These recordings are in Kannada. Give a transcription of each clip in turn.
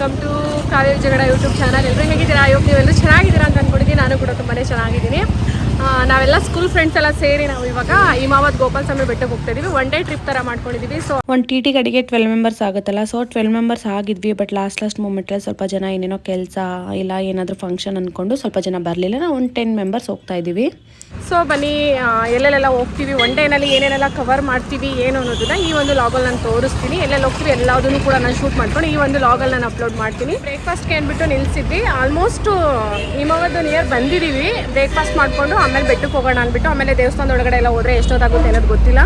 Welcome to Kavya Vijayagad YouTube channel. ಎಲ್ಲರೂ ಹೇಗಿದ್ದೀರಾ? ಇವತ್ತು ನೀವೆಲ್ಲರೂ ಚೆನ್ನಾಗಿದ್ದೀರಾ ಅಂತ ಅಂದ್ಕೊಂಡಿದ್ದೀನಿ. ನಾನು ಕೂಡ ತುಂಬಾ ಚೆನ್ನಾಗಿದ್ದೀನಿ. ನಾವೆಲ್ಲ ಸ್ಕೂಲ್ ಫ್ರೆಂಡ್ಸ್ ಎಲ್ಲ ಸೇರಿ ನಾವು ಇವಾಗ ಹಿಮಾವತ್ ಗೋಪಾಲಸ್ವಾಮಿ ಬೆಟ್ಟಕ್ಕೆ ಹೋಗ್ತಾ ಇದೀವಿ. ಒನ್ ಡೇ ಟ್ರಿಪ್ ತರ ಮಾಡ್ಕೊಂಡಿದೀವಿ. ಸೊ ಒಂದು ಟಿ ಗಾಡಿಗೆ 12 ಮೆಂಬರ್ಸ್ ಆಗುತ್ತಲ್ಲ, ಸೊ 12 ಮೆಂಬರ್ಸ್ ಆಗಿದ್ವಿ. ಬಟ್ ಲಾಸ್ಟ್ ಮೂಮೆಂಟಲ್ಲಿ ಸ್ವಲ್ಪ ಜನ ಏನೇನೋ ಕೆಲಸ ಇಲ್ಲ ಏನಾದರೂ ಫಂಕ್ಷನ್ ಅಂದ್ಕೊಂಡು ಸ್ವಲ್ಪ ಜನ ಬರಲಿಲ್ಲ. ನಾವು ಒಂದು 10 ಮೆಂಬರ್ಸ್ ಹೋಗ್ತಾ ಇದ್ದೀವಿ. ಸೊ ಬನ್ನಿ, ಎಲ್ಲೆಲ್ಲೆಲ್ಲ ಹೋಗ್ತೀವಿ, ಒನ್ ಡೇನಲ್ಲಿ ಏನೇನೆಲ್ಲ ಕವರ್ ಮಾಡ್ತೀವಿ ಏನು ಅನ್ನೋದನ್ನ ಈ ಒಂದು ಲಾಗಲ್ಲಿ ನಾನು ತೋರಿಸ್ತೀನಿ. ಎಲ್ಲೆಲ್ಲಿ ಹೋಗ್ತೀವಿ ಎಲ್ಲದನ್ನು ಕೂಡ ನಾನು ಶೂಟ್ ಮಾಡ್ಕೊಂಡು ಈ ಒಂದು ಲಾಗಲ್ಲಿ ನಾನು ಅಪ್ಲೋಡ್ ಮಾಡ್ತೀನಿ. ಬ್ರೇಕ್ಫಾಸ್ಟ್ಗೆ ಅಂದ್ಬಿಟ್ಟು ನಿಲ್ಲಿಸಿದ್ವಿ. ಆಲ್ಮೋಸ್ಟ್ ಹಿಮಾವತ್ ನಿಯರ್ ಬಂದಿದ್ದೀವಿ. ಬ್ರೇಕ್ಫಾಸ್ಟ್ ಮಾಡಿಕೊಂಡು ಆಮೇಲೆ ಬೆಟ್ಟಕ್ಕೆ ಹೋಗೋಣ ಅಂದ್ಬಿಟ್ಟು ಆಮೇಲೆ ದೇವಸ್ಥಾನದ ಒಳಗಡೆ ಎಲ್ಲ ಹೋದರೆ ಎಷ್ಟೊತ್ತಾಗುತ್ತೆ ಅನ್ನೋದು ಗೊತ್ತಿಲ್ಲ.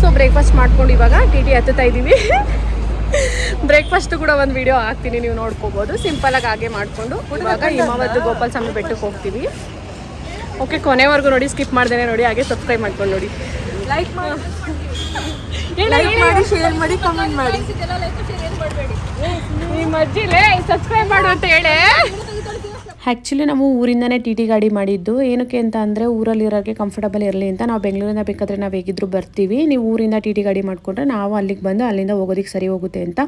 ಸೊ ಬ್ರೇಕ್ಫಾಸ್ಟ್ ಮಾಡ್ಕೊಂಡು ಇವಾಗ ಟಿ ಹತ್ತುತ್ತಾ ಇದ್ದೀವಿ. ಬ್ರೇಕ್ಫಾಸ್ಟ್ ಕೂಡ ಒಂದು ವಿಡಿಯೋ ಹಾಕ್ತೀನಿ, ನೀವು ನೋಡ್ಕೋಬೋದು. ಸಿಂಪಲಾಗಿ ಹಾಗೆ ಮಾಡಿಕೊಂಡು ಇವಾಗ ಹಿಮಾವತ್ ಗೋಪಾಲಸ್ವಾಮಿ ಬೆಟ್ಟಕ್ಕೆ ಹೋಗ್ತೀವಿ. ಓಕೆ, ಕೊನೆವರೆಗೂ ನೋಡಿ, ಸ್ಕಿಪ್ ಮಾಡ್ದೇನೆ ನೋಡಿ, ಹಾಗೆ ಸಬ್ಸ್ಕ್ರೈಬ್ ಮಾಡ್ಕೊಂಡು ನೋಡಿ. ಲೈಕ್ ಮಾಡಿ, ಶೇರ್ ಮಾಡಿ, ಕಮೆಂಟ್ ಮಾಡಿ. ಈ ಮಜ್ಜಿಲೇ ಸಬ್ಸ್ಕ್ರೈಬ್ ಮಾಡು ಅಂತ ಹೇಳಿ. ಆ್ಯಕ್ಚುಲಿ ನಾವು ಊರಿಂದನೇ ಟಿ ಗಾಡಿ ಮಾಡಿದ್ದು. ಏನಕ್ಕೆ ಅಂತ ಅಂದರೆ ಊರಲ್ಲಿರೋರಿಗೆ ಕಂಫರ್ಟಬಲ್ ಇರಲಿ ಅಂತ. ನಾವು ಬೆಂಗಳೂರಿಂದ ಬೇಕಾದರೆ ನಾವು ಹೇಗಿದ್ರು ಬರ್ತೀವಿ, ನೀವು ಊರಿಂದ ಟಿ ಗಾಡಿ ಮಾಡಿಕೊಂಡ್ರೆ ನಾವು ಅಲ್ಲಿಗೆ ಬಂದು ಅಲ್ಲಿಂದ ಹೋಗೋದಕ್ಕೆ ಸರಿ ಹೋಗುತ್ತೆ ಅಂತ.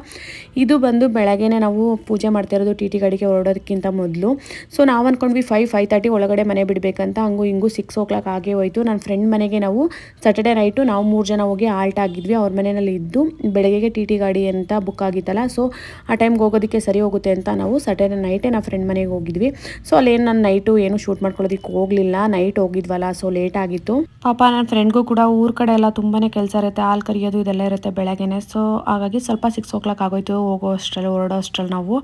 ಇದು ಬಂದು ಬೆಳಗ್ಗೆನೇ ನಾವು ಪೂಜೆ ಮಾಡ್ತಾ ಇರೋದು ಟಿ ಗಾಡಿಗೆ ಹೊರಡೋದಕ್ಕಿಂತ ಮೊದಲು. ಸೊ ನಾವು ಅಂದ್ಕೊಂಡ್ವಿ 5:30 ಒಳಗಡೆ ಮನೆ ಬಿಡಬೇಕಂತ. ಹಂಗೂ ಹಿಂಗೂ 6 o'clock ಆಗೇ ಹೋಯಿತು. ನನ್ನ ಫ್ರೆಂಡ್ ಮನೆಗೆ ನಾವು ಸ್ಯಾಟರ್ಡೇ ನೈಟು ನಾವು 3 ಜನ ಹೋಗಿ ಆಲ್ಟ್ ಆಗಿದ್ವಿ. ಅವ್ರ ಮನೆಯಲ್ಲಿ ಇದ್ದು ಬೆಳಗ್ಗೆಗೆ ಟಿ ಗಾಡಿ ಅಂತ ಬುಕ್ ಆಗಿತ್ತಲ್ಲ, ಸೊ ಆ ಟೈಮ್ಗೆ ಹೋಗೋದಕ್ಕೆ ಸರಿ ಹೋಗುತ್ತೆ ಅಂತ ನಾವು ಸ್ಯಾಟರ್ಡೇ ನೈಟೇ ನಾವು ಫ್ರೆಂಡ್ ಮನೆಗೆ ಹೋಗಿದ್ವಿ. ಸೊ ಅಲ್ಲೇನು ನಾನು ನೈಟು ಏನು ಶೂಟ್ ಮಾಡ್ಕೊಳ್ಳೋದಕ್ಕೆ ಹೋಗಲಿಲ್ಲ, ನೈಟ್ ಹೋಗಿದ್ವಲ್ಲ, ಸೊ ಲೇಟ್ ಆಗಿತ್ತು. ಪಾಪ ನನ್ನ ಫ್ರೆಂಡ್ಗೂ ಕೂಡ ಊರ ಕಡೆ ಎಲ್ಲ ತುಂಬಾ ಕೆಲಸ ಇರುತ್ತೆ, ಹಾಲು ಕರಿಯೋದು ಇದೆಲ್ಲ ಇರುತ್ತೆ ಬೆಳಗ್ಗೆನೆ. ಸೊ ಹಾಗಾಗಿ ಸ್ವಲ್ಪ 6 o'clock ಆಗೋಯ್ತು ಹೋಗೋ ಅಷ್ಟರಲ್ಲಿ, ಹೊರಡೋ ಅಷ್ಟರಲ್ಲಿ ನಾವು.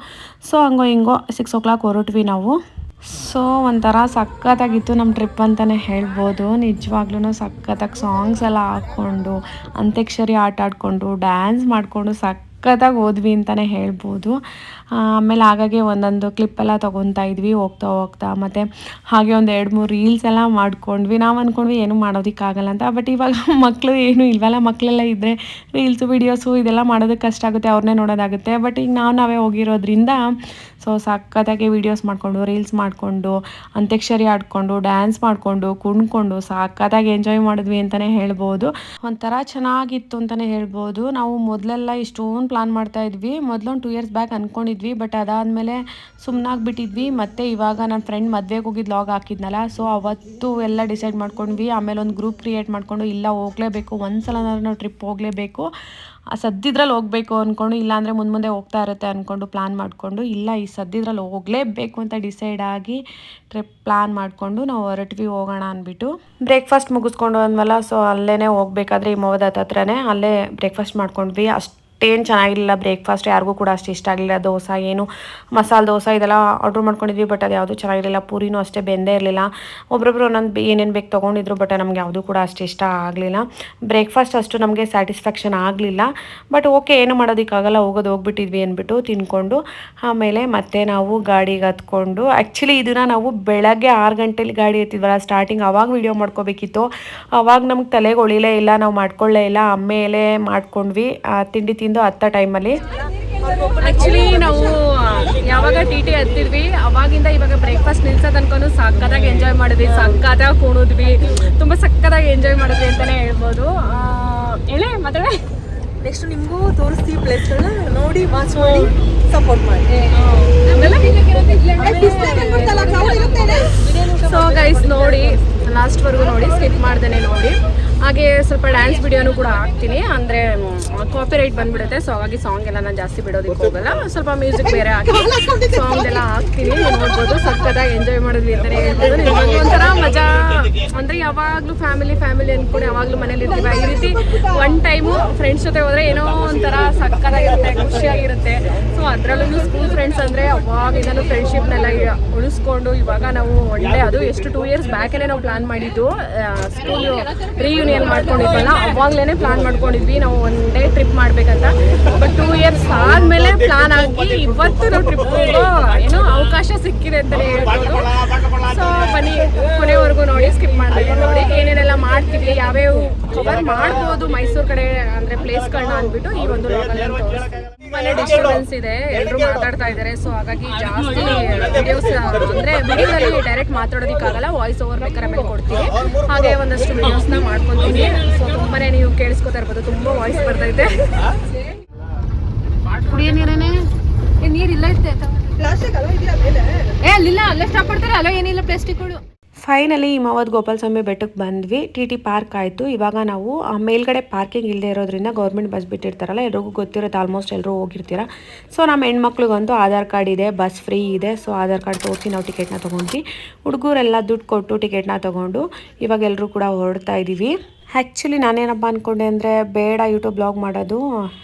ಸೊ ಹಂಗೋ ಹಿಂಗೋ 6 o'clock ಹೊರಟ್ವಿ ನಾವು. ಸೊ ಒಂಥರ ಸಖತ್ತಾಗಿತ್ತು ನಮ್ಮ ಟ್ರಿಪ್ ಅಂತಲೇ ಹೇಳ್ಬೋದು. ನಿಜವಾಗ್ಲೂ ಸಖತ್ತಾಗಿ ಸಾಂಗ್ಸ್ ಎಲ್ಲ ಹಾಕ್ಕೊಂಡು ಅಂತ್ಯಾಕ್ಷರಿ ಆಟ ಆಡಿಕೊಂಡು ಡ್ಯಾನ್ಸ್ ಮಾಡಿಕೊಂಡು ಸಖತ್ತಾಗಿ ಹೋದ್ವಿ ಅಂತಲೇ ಹೇಳ್ಬೋದು. ಆಮೇಲೆ ಹಾಗಾಗಿ ಒಂದೊಂದು ಕ್ಲಿಪ್ಪೆಲ್ಲ ತೊಗೊತಾ ಇದ್ವಿ ಹೋಗ್ತಾ ಹೋಗ್ತಾ. ಮತ್ತು ಹಾಗೆ ಒಂದು 2-3 ರೀಲ್ಸ್ ಎಲ್ಲ ಮಾಡ್ಕೊಂಡ್ವಿ. ನಾವು ಅಂದ್ಕೊಂಡ್ವಿ ಏನೂ ಮಾಡೋದಕ್ಕಾಗಲ್ಲ ಅಂತ. ಬಟ್ ಇವಾಗ ಮಕ್ಕಳು ಏನೂ ಇಲ್ವಲ್ಲ, ಮಕ್ಕಳೆಲ್ಲ ಇದ್ದರೆ ರೀಲ್ಸು ವೀಡಿಯೋಸು ಇದೆಲ್ಲ ಮಾಡೋದಕ್ಕೆ ಕಷ್ಟ ಆಗುತ್ತೆ, ಅವ್ರನ್ನೇ ನೋಡೋದಾಗುತ್ತೆ. ಬಟ್ ಈಗ ನಾವೇ ಹೋಗಿರೋದ್ರಿಂದ ಸೊ ಸಖತ್ತಾಗಿ ವೀಡಿಯೋಸ್ ಮಾಡಿಕೊಂಡು ರೀಲ್ಸ್ ಮಾಡಿಕೊಂಡು ಅಂತ್ಯಾಕ್ಷರಿ ಆಡಿಕೊಂಡು ಡ್ಯಾನ್ಸ್ ಮಾಡಿಕೊಂಡು ಕುಣ್ಕೊಂಡು ಸಖತ್ತಾಗಿ ಎಂಜಾಯ್ ಮಾಡಿದ್ವಿ ಅಂತಲೇ ಹೇಳ್ಬೋದು. ಒಂಥರ ಚೆನ್ನಾಗಿತ್ತು ಅಂತಲೇ ಹೇಳ್ಬೋದು. ನಾವು ಮೊದಲೆಲ್ಲ ಇಷ್ಟೊಂದು ಪ್ಲಾನ್ ಮಾಡ್ತಾಯಿದ್ವಿ. ಮೊದಲೊಂದು 2 years ಬ್ಯಾಕ್ ಅಂದ್ಕೊಂಡಿದ್ವಿ, ಬಟ್ ಅದಾದಮೇಲೆ ಸುಮ್ಮನಾಗ್ಬಿಟ್ಟಿದ್ವಿ. ಮತ್ತು ಇವಾಗ ನನ್ನ ಫ್ರೆಂಡ್ ಮದುವೆಗೆ ಹೋಗಿದ್ದು ಲಾಗ್ ಹಾಕಿದ್ನಲ್ಲ, ಸೊ ಅವತ್ತು ಎಲ್ಲ ಡಿಸೈಡ್ ಮಾಡ್ಕೊಂಡ್ವಿ. ಆಮೇಲೆ ಒಂದು ಗ್ರೂಪ್ ಕ್ರಿಯೇಟ್ ಮಾಡಿಕೊಂಡು ಇಲ್ಲ ಹೋಗಲೇಬೇಕು, ಒಂದ್ಸಲ ನಾವು ಟ್ರಿಪ್ ಹೋಗಲೇಬೇಕು, ಸದ್ಯದ್ರಲ್ಲಿ ಹೋಗಬೇಕು ಅಂದ್ಕೊಂಡು, ಇಲ್ಲಾಂದರೆ ಮುಂದೆ ಹೋಗ್ತಾ ಇರುತ್ತೆ ಅಂದ್ಕೊಂಡು ಪ್ಲ್ಯಾನ್ ಮಾಡಿಕೊಂಡು, ಇಲ್ಲ ಈ ಸದ್ಯದ್ರಲ್ಲಿ ಹೋಗಲೇಬೇಕು ಅಂತ ಡಿಸೈಡ್ ಆಗಿ ಟ್ರಿಪ್ ಪ್ಲ್ಯಾನ್ ಮಾಡಿಕೊಂಡು ನಾವು ಹೊರಟ್ವಿ ಹೋಗೋಣ ಅಂದ್ಬಿಟ್ಟು. ಬ್ರೇಕ್ಫಾಸ್ಟ್ ಮುಗಿಸ್ಕೊಂಡು ಅಂದ್ವಲ್ಲ, ಸೊ ಅಲ್ಲೇ ಹೋಗ್ಬೇಕಾದ್ರೆ ಹಿಮಾವತ್ ಹತ್ರನೇ ಅಲ್ಲೇ ಬ್ರೇಕ್ಫಾಸ್ಟ್ ಮಾಡ್ಕೊಂಡ್ವಿ. ಅಷ್ಟೇನು ಚೆನ್ನಾಗಿರಲಿಲ್ಲ ಬ್ರೇಕ್ಫಾಸ್ಟ್, ಯಾರಿಗೂ ಕೂಡ ಅಷ್ಟು ಇಷ್ಟ ಆಗಲಿಲ್ಲ. ದೋಸೆ ಏನು ಮಸಾಲೆ ದೋಸೆ ಇದೆಲ್ಲ ಆರ್ಡ್ರ್ ಮಾಡ್ಕೊಂಡಿದ್ವಿ, ಬಟ್ ಅದು ಯಾವುದೂ ಚೆನ್ನಾಗಿರಲಿಲ್ಲ. ಪೂರಿನೂ ಅಷ್ಟೇ ಬೆಂದೇ ಇರಲಿಲ್ಲ. ಒಬ್ಬೊಬ್ಬರು ಒಂದೊಂದು ಏನೇನು ಬೇಕು ತೊಗೊಂಡಿದ್ರು, ಬಟ್ ನಮಗೆ ಯಾವುದೂ ಕೂಡ ಅಷ್ಟು ಇಷ್ಟ ಆಗಲಿಲ್ಲ. ಬ್ರೇಕ್ಫಾಸ್ಟ್ ಅಷ್ಟು ನಮಗೆ ಸ್ಯಾಟಿಸ್ಫ್ಯಾಕ್ಷನ್ ಆಗಲಿಲ್ಲ. ಬಟ್ ಓಕೆ, ಏನು ಮಾಡೋದಕ್ಕಾಗಲ್ಲ, ಹೋಗ್ಬಿಟ್ಟಿದ್ವಿ ಅಂದ್ಬಿಟ್ಟು ತಿನ್ಕೊಂಡು ಆಮೇಲೆ ಮತ್ತೆ ನಾವು ಗಾಡಿಗೆ ಹತ್ಕೊಂಡು. ಆ್ಯಕ್ಚುಲಿ ಇದನ್ನು ನಾವು ಬೆಳಗ್ಗೆ 6 ಗಂಟೆಲಿ ಗಾಡಿ ಎತ್ತಿದ್ವಲ್ಲ ಸ್ಟಾರ್ಟಿಂಗ್, ಅವಾಗ ವೀಡಿಯೋ ಮಾಡ್ಕೋಬೇಕಿತ್ತು. ಅವಾಗ ನಮ್ಗೆ ತಲೆಗೆ ಹೊಳಿಲೇ ಇಲ್ಲ, ನಾವು ಮಾಡ್ಕೊಳ್ಳೇ ಇಲ್ಲ. ಆಮೇಲೆ ಮಾಡ್ಕೊಂಡ್ವಿ ತಿಂಡಿ ತಿಂದು ಹತ್ತ ಟೈಮಲ್ಲಿ. ಆ್ಯಕ್ಚುಲಿ ನಾವು ಯಾವಾಗ ಟಿ ಹತ್ತಿದ್ವಿ ಅವಾಗಿಂದ ಇವಾಗ ಬ್ರೇಕ್ಫಾಸ್ಟ್ ನಿಲ್ಸೋ ತನಕ ಸಕ್ಕತ್ತಾಗಿ ಎಂಜಾಯ್ ಮಾಡಿದ್ವಿ, ಸಕ್ಕತ್ತಾಗಿ ಕುಣಿದ್ವಿ, ತುಂಬ ಸಕ್ಕತ್ತಾಗಿ ಎಂಜಾಯ್ ಮಾಡಿದ್ವಿ ಅಂತಲೇ ಹೇಳ್ಬೋದು. ಹೇಳಿ ಮಾತಾಡ. ನೆಕ್ಸ್ಟ್ ನಿಮಗೂ ತೋರಿಸ್ತೀವಿ ಪ್ಲೇಸ್ಗಳನ್ನ, ನೋಡಿ ವಾಚ್ ಮಾಡಿ ಸಪೋರ್ಟ್ ಮಾಡಿ. ಸೊ ಗೈಸ್ ನೋಡಿ, ಲಾಸ್ಟ್ವರೆಗೂ ನೋಡಿ, ಸ್ಕಿಪ್ ಮಾಡ್ದೇನೆ ನೋಡಿ. ಹಾಗೆ ಸ್ವಲ್ಪ ಡ್ಯಾನ್ಸ್ ವಿಡಿಯೋನು ಕೂಡ ಹಾಕ್ತೀನಿ, ಅಂದರೆ ಕಾಪಿ ರೈಟ್ ಬಂದ್ಬಿಡುತ್ತೆ. ಸೊ ಹಾಗಾಗಿ ಸಾಂಗ್ ಎಲ್ಲ ನಾನು ಜಾಸ್ತಿ ಬಿಡೋದಕ್ಕೆ ಹೋಗಲ್ಲ, ಸ್ವಲ್ಪ ಮ್ಯೂಸಿಕ್ ಬೇರೆ ಹಾಕಿ ಸಾಂಗ್ ಎಲ್ಲ ಹಾಕ್ತೀನಿ. ನೋಡ್ಬೋದು ಸಕ್ಕತ್ತಾಗಿ ಎಂಜಾಯ್ ಮಾಡಿದ್ವಿ ಅಂತಲೇ ಹೇಳ್ಬೋದು. ನಿಮಗೆ ಒಂಥರ ಮಜಾ, ಅಂದರೆ ಯಾವಾಗಲೂ ಫ್ಯಾಮಿಲಿ ಅಂದ್ಕೊಂಡು ಯಾವಾಗಲೂ ಮನೇಲಿ ಇರ್ತೀವಿ. ಈ ರೀತಿ ಒನ್ ಟೈಮು ಫ್ರೆಂಡ್ಸ್ ಜೊತೆ ಹೋದರೆ ಏನೋ ಒಂಥರ ಸಕ್ಕತ್ತಾಗಿರುತ್ತೆ, ಖುಷಿಯಾಗಿರುತ್ತೆ. ಸೊ ಅದರಲ್ಲೂ ಸ್ಕೂಲ್ ಫ್ರೆಂಡ್ಸ್ ಅಂದರೆ ಅವಾಗಿಂದಲೂ ಫ್ರೆಂಡ್ಶಿಪ್ನೆಲ್ಲ ಉಳಿಸ್ಕೊಂಡು ಇವಾಗ ನಾವು ಒನ್ ಡೇ, ಅದು ಎಷ್ಟು 2 years ಬ್ಯಾಕೇ ನಾವು ಪ್ಲಾನ್ ಮಾಡಿದ್ದು, ಸ್ಕೂಲ್ ರಿಯೂನಿಯನ್ ಮಾಡ್ಕೊಂಡಿದ್ವಲ್ಲ ಅವಾಗಲೇ ಪ್ಲಾನ್ ಮಾಡ್ಕೊಂಡಿದ್ವಿ ನಾವು ಒನ್ ಡೇ ಟ್ರಿಪ್ ಮಾಡ್ಬೇಕಂತ. ಬಟ್ 2 years ಆದಮೇಲೆ ಪ್ಲಾನ್ ಆಗಿ ಇವತ್ತು ನಾವು ಟ್ರಿಪ್ ಹೋಗೋ ಏನೋ ಅವಕಾಶ ಸಿಕ್ಕಿದೆ ಅಂತಲೇ ಹೇಳ್ಬೋದು. ಸೊ ಬನ್ನಿ, ಕೊನೆವರೆಗೂ ನೋಡಿ, ಸ್ಕಿಪ್ ಮಾಡಬೇಕು ನೋಡಿ, ಏನೇನೆಲ್ಲ ಮಾಡ್ತೀವಿ, ಯಾವ್ಯಾವ ಕವರ್ ಮಾಡ್ಬೋದು ಮೈಸೂರು ಕಡೆ ಅಂದರೆ ಪ್ಲೇಸ್ಗಳನ್ನ ಅಂದ್ಬಿಟ್ಟು ಈ ಒಂದು ಲಾಗಲ್ಲಿ ತೋರಿಸ್ತೀವಿ. ತುಂಬಾನೇ ಡಿಸ್ಟರ್ಬೆನ್ಸ್ ಇದೆ, ಎಲ್ಲರೂ ಮಾತಾಡ್ತಾ ಇದ್ದಾರೆ. ಸೊ ಹಾಗಾಗಿ ಜಾಸ್ತಿ ವಿಡಿಯೋಸ್ ಅಂದರೆ ವಿಡಿಯೋದಲ್ಲಿ ಡೈರೆಕ್ಟ್ ಮಾತಾಡೋದಕ್ಕಾಗಲ್ಲ, ವಾಯ್ಸ್ ಓವರ್ ಬೇಕಾದ್ರೆ ಮೇಲೆ ಕೊಡ್ತೀವಿ. ಹಾಗೆ ಒಂದಷ್ಟು ವಿಡಿಯೋಸ್ನ ಮಾಡ್ಕೊತೀವಿ. ಸೊ ತುಂಬಾನೇ ನೀವು ಕೇಳಿಸ್ಕೊತಾ ಇರ್ಬೋದು, ತುಂಬ ವಾಯ್ಸ್ ಬರ್ತೈತೆ. ಕುಡಿಯೋ ನೀರೇನೆ ನೀರು ಇಲ್ಲ ಇತ್ತೆ ಪ್ಲಾಸ್ಟಿಕ್ ಅಲ್ಲ ಇದೆಯಾ ಮೇಲೆ? ಏ ಅಲ್ಲಿಲ್ಲ ಅಲ್ಲೇ ಸ್ಟಾಪ್ ಮಾಡ್ತಾರೆ ಅಲ್ಲ ಏನಿಲ್ಲ ಪ್ಲಾಸ್ಟಿಕ್ಗಳು. ಫೈನಲಿ ಹಿಮಾವದ್ ಗೋಪಾಲಸ್ವಾಮಿ ಬೆಟ್ಟಕ್ಕೆ ಬಂದ್ವಿ. ಟಿ ಪಾರ್ಕ್ ಆಯಿತು. ಇವಾಗ ನಾವು ಮೇಲ್ಗಡೆ ಪಾರ್ಕಿಂಗ್ ಇಲ್ಲದೆ ಇರೋದ್ರಿಂದ ಗೌರ್ಮೆಂಟ್ ಬಸ್ ಬಿಟ್ಟಿರ್ತಾರಲ್ಲ, ಎಲ್ರಿಗೂ ಗೊತ್ತಿರುತ್ತೆ, ಆಲ್ಮೋಸ್ಟ್ ಎಲ್ಲರೂ ಹೋಗಿರ್ತೀರ. ಸೊ ನಮ್ಮ ಹೆಣ್ಮಕ್ಳಿಗಂತೂ ಆಧಾರ್ ಕಾರ್ಡ್ ಇದೆ, ಬಸ್ ಫ್ರೀ ಇದೆ. ಸೊ ಆಧಾರ್ ಕಾರ್ಡ್ ತೋರಿಸಿ ನಾವು ಟಿಕೆಟ್ನ ತೊಗೊಂಡ್ವಿ. ಹುಡುಗರೆಲ್ಲ ದುಡ್ಡು ಕೊಟ್ಟು ಟಿಕೆಟ್ನ ತೊಗೊಂಡು ಇವಾಗ ಎಲ್ಲರೂ ಕೂಡ ಹೊರಡ್ತಾ ಇದ್ದೀವಿ. ಆ್ಯಕ್ಚುಲಿ ನಾನೇನಪ್ಪ ಅಂದ್ಕೊಂಡೆ ಅಂದರೆ ಬೇಡ ಯೂಟ್ಯೂಬ್ ಬ್ಲಾಗ್ ಮಾಡೋದು,